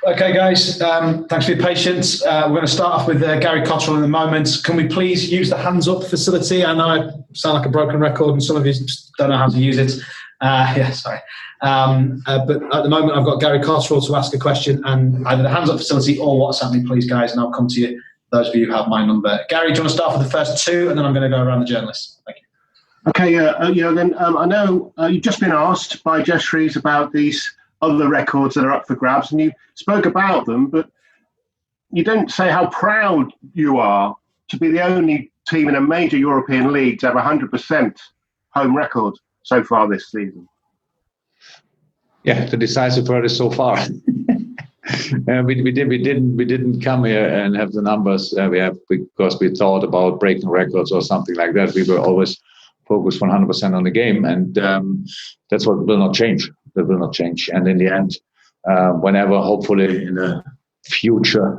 Okay, guys, thanks for your patience. We're going to start off with Gary Cottrell in a moment. Can we please use the hands up facility? I know I sound like a broken record and some of you just don't know how to use it. Sorry. But at the moment, I've got Gary Cottrell to ask a question, and either the hands up facility or WhatsApp me, please, guys, and I'll come to you, those of you who have my number. Gary, do you want to start with the first two, and then I'm going to go around the journalists? Thank you. Okay, Jurgen, I know you've just been asked by Jess Reeves about these other records that are up for grabs, and you spoke about them, but you don't say how proud you are to be the only team in a major European league to have 100% home record so far this season. Yeah, the decisive word is so far. We didn't come here and have the numbers because we thought about breaking records or something like that. We were always focused 100% on the game, and that's what will not change. That will not change. And in the end, whenever, hopefully in the future,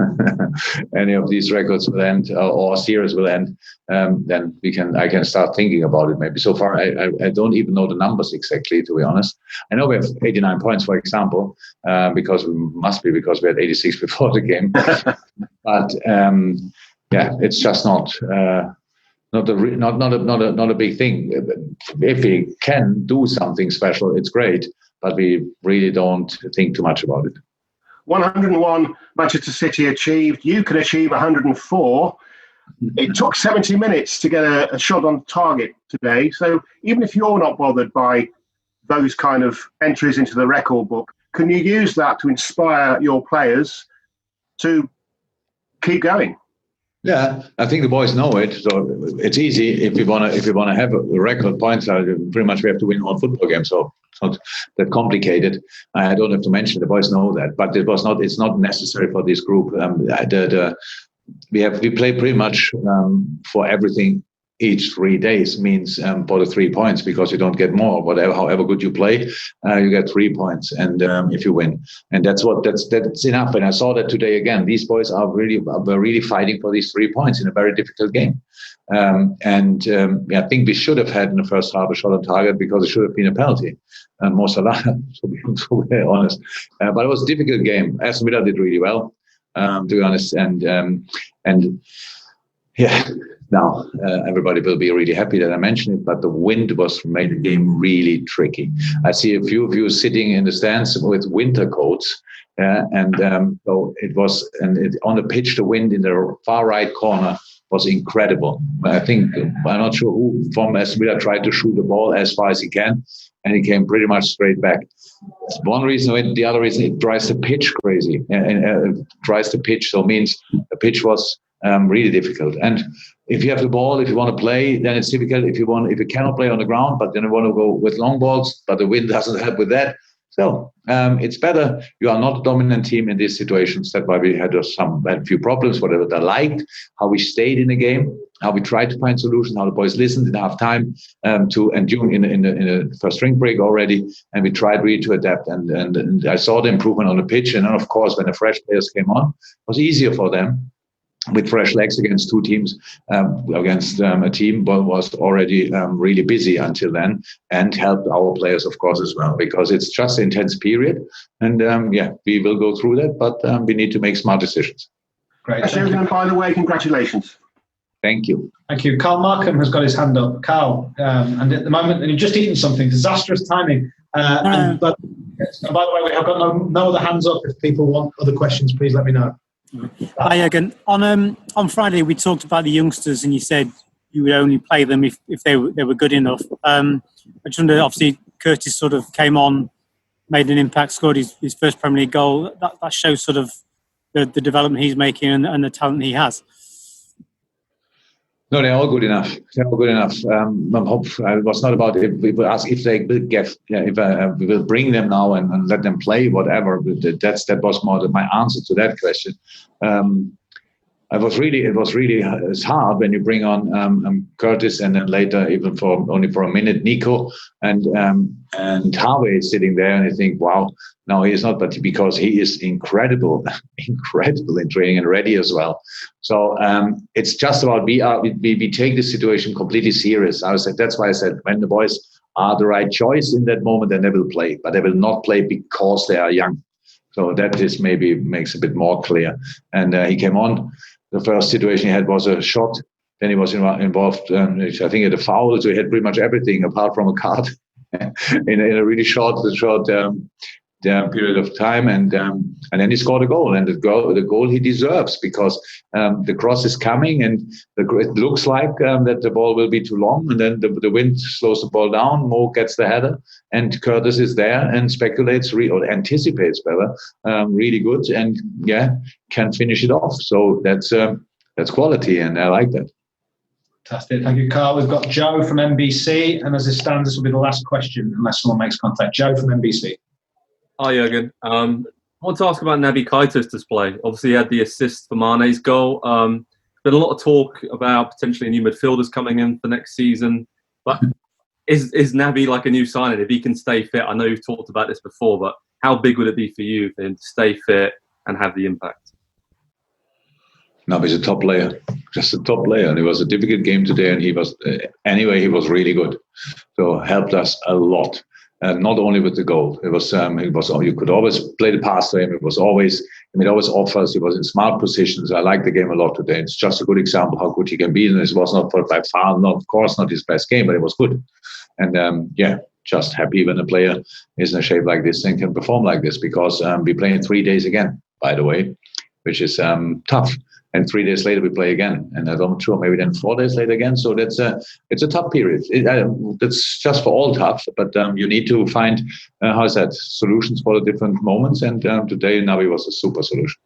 any of these records will end or series will end, then I can start thinking about it. Maybe so far, I don't even know the numbers exactly, to be honest. I know we have 89 points, for example, because we had 86 before the game. But it's just not a big thing. If we can do something special, it's great, but we really don't think too much about it. 101 Manchester City achieved. You can achieve 104. It took 70 minutes to get a shot on target today. So even if you're not bothered by those kind of entries into the record book, can you use that to inspire your players to keep going? Yeah, I think the boys know it. So it's easy if you want to have a record points. Pretty much we have to win all football games. So it's not that complicated. I don't have to mention the boys know that, but it's not necessary for this group. We play pretty much for everything. Each 3 days means for the 3 points, because you don't get more. However good you play, you get 3 points, and if you win, and that's enough. And I saw that today again. These boys were really fighting for these 3 points in a very difficult game. I think we should have had in the first half a shot on target, because it should have been a penalty. Mo Salah, to be very honest. But it was a difficult game. Aston Villa did really well, to be honest, and yeah. Now, everybody will be really happy that I mentioned it, but the wind made the game really tricky. I see a few of you sitting in the stands with winter coats, so it was, on the pitch, the wind in the far right corner was incredible. I'm not sure who from Aston Villa tried to shoot the ball as far as he can, and he came pretty much straight back. One reason, the other reason, it drives the pitch crazy, and it drives the pitch, so it means the pitch was really difficult. And if you have the ball, if you want to play, then it's difficult. If you cannot play on the ground, but then you want to go with long balls, but the wind doesn't help with that. So it's better. You are not a dominant team in these situations. That's why we had a few problems, whatever they liked, how we stayed in the game, how we tried to find solutions, how the boys listened in half time in the first drink break already, and we tried really to adapt. And I saw the improvement on the pitch. And then, of course, when the fresh players came on, it was easier for them. With fresh legs against two teams, against a team that was already really busy until then, and helped our players, of course, as well, because it's just an intense period. And we will go through that, but we need to make smart decisions. Great. And by the way, congratulations. Thank you. Thank you. Carl Markham has got his hand up. Carl, and at the moment, and you've just eaten something. Disastrous timing. But by the way, we have got no other hands up. If people want other questions, please let me know. Hi, Jurgen. On Friday, we talked about the youngsters, and you said you would only play them if they were good enough. I just wonder, obviously, Curtis sort of came on, made an impact, scored his first Premier League goal. That shows sort of the development he's making and the talent he has. No, they're all good enough. They're all good enough. It was not about if we will ask if they will get. If we will bring them now and let them play whatever. That was more my answer to that question. It's hard when you bring on Curtis, and then later even only for a minute Nico and Harvey is sitting there, and you think, wow, no, he is not, but because he is incredible in training and ready as well. So it's just about we take the situation completely serious. That's why I said when the boys are the right choice in that moment, then they will play, but they will not play because they are young. So that just maybe makes a bit more clear. And he came on. The first situation he had was a shot. Then he was involved, I think, he had a foul. So he had pretty much everything apart from a card in a really short period of time, and then he scored a goal, and the goal he deserves, because the cross is coming, and it looks like that the ball will be too long, and then the wind slows the ball down. Mo gets the header, and Curtis is there and speculates or anticipates better, really good, and can finish it off. So that's quality, and I like that. Fantastic. Thank you, Carl. We've got Joe from NBC, and as it stands, this will be the last question unless someone makes contact. Joe from NBC. Hi, Jurgen. I want to ask about Naby Keita's display. Obviously, he had the assist for Mane's goal. Been a lot of talk about potentially new midfielders coming in for next season. But is Naby like a new signing? If he can stay fit, I know you've talked about this before, but how big would it be for you for him to stay fit and have the impact? Naby's a top player, just a top player. And it was a difficult game today, and he was really good. So helped us a lot. Not only with the goal, it was you could always play the pass to him. He made always offers. He was in smart positions. I like the game a lot today. It's just a good example how good he can be. And it was not by far, of course, not his best game, but it was good. And just happy when a player is in a shape like this and can perform like this, because we play in 3 days again, by the way, which is tough. And 3 days later we play again, and I'm not sure, maybe then 4 days later again. So it's a tough period. That's just for all tough, but you need to find solutions for the different moments. And today Naby was a super solution.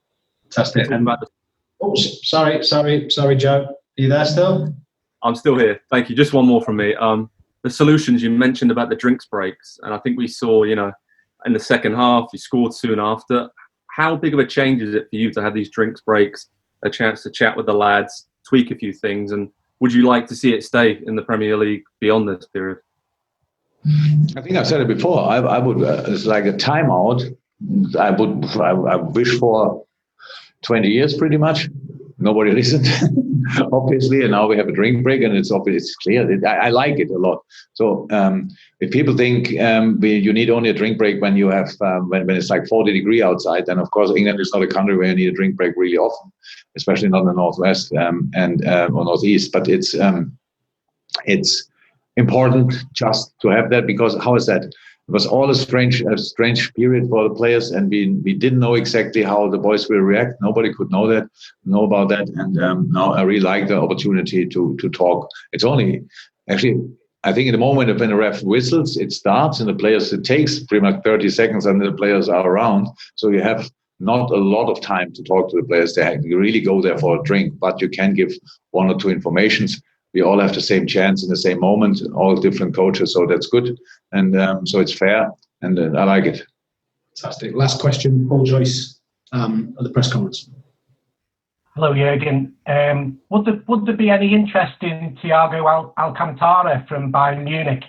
Fantastic. Sorry, Joe. Are you there still? I'm still here. Thank you. Just one more from me. The solutions you mentioned about the drinks breaks, and I think we saw, in the second half, you scored soon after. How big of a change is it for you to have these drinks breaks, a chance to chat with the lads, tweak a few things, and would you like to see it stay in the Premier League beyond this period? I think I've said it before. I would, it's like a timeout. I wish for 20 years, pretty much. Nobody listened, obviously, and now we have a drink break, and it's obvious, it's clear. I like it a lot. So if people think you need only a drink break when you have when it's like 40 degrees outside, then of course England is not a country where you need a drink break really often, especially not in the northwest or northeast. But it's important just to have that, because how is that? It was all a strange period for the players, and we didn't know exactly how the boys will react. Nobody could know about that. And now I really like the opportunity to talk. It's only actually, I think in the moment when the ref whistles, it starts, and it takes pretty much 30 seconds, and the players are around. So you have not a lot of time to talk to the players. You really go there for a drink, but you can give one or two informations. We all have the same chance in the same moment, all different coaches, so that's good. And so it's fair, and I like it. Fantastic. Last question, Paul Joyce at the press conference. Hello, Jurgen. Would there be any interest in Thiago Alcantara from Bayern Munich?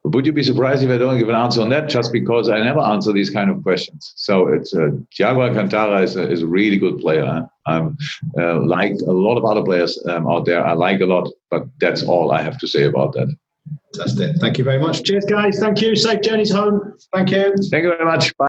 Would you be surprised if I don't give an answer on that, just because I never answer these kind of questions? So it's Thiago Alcantara is a really good player. Like a lot of other players out there, I like a lot, but that's all I have to say about that. Fantastic. Thank you very much. Cheers, guys. Thank you. Safe journeys home. Thank you. Thank you very much. Bye.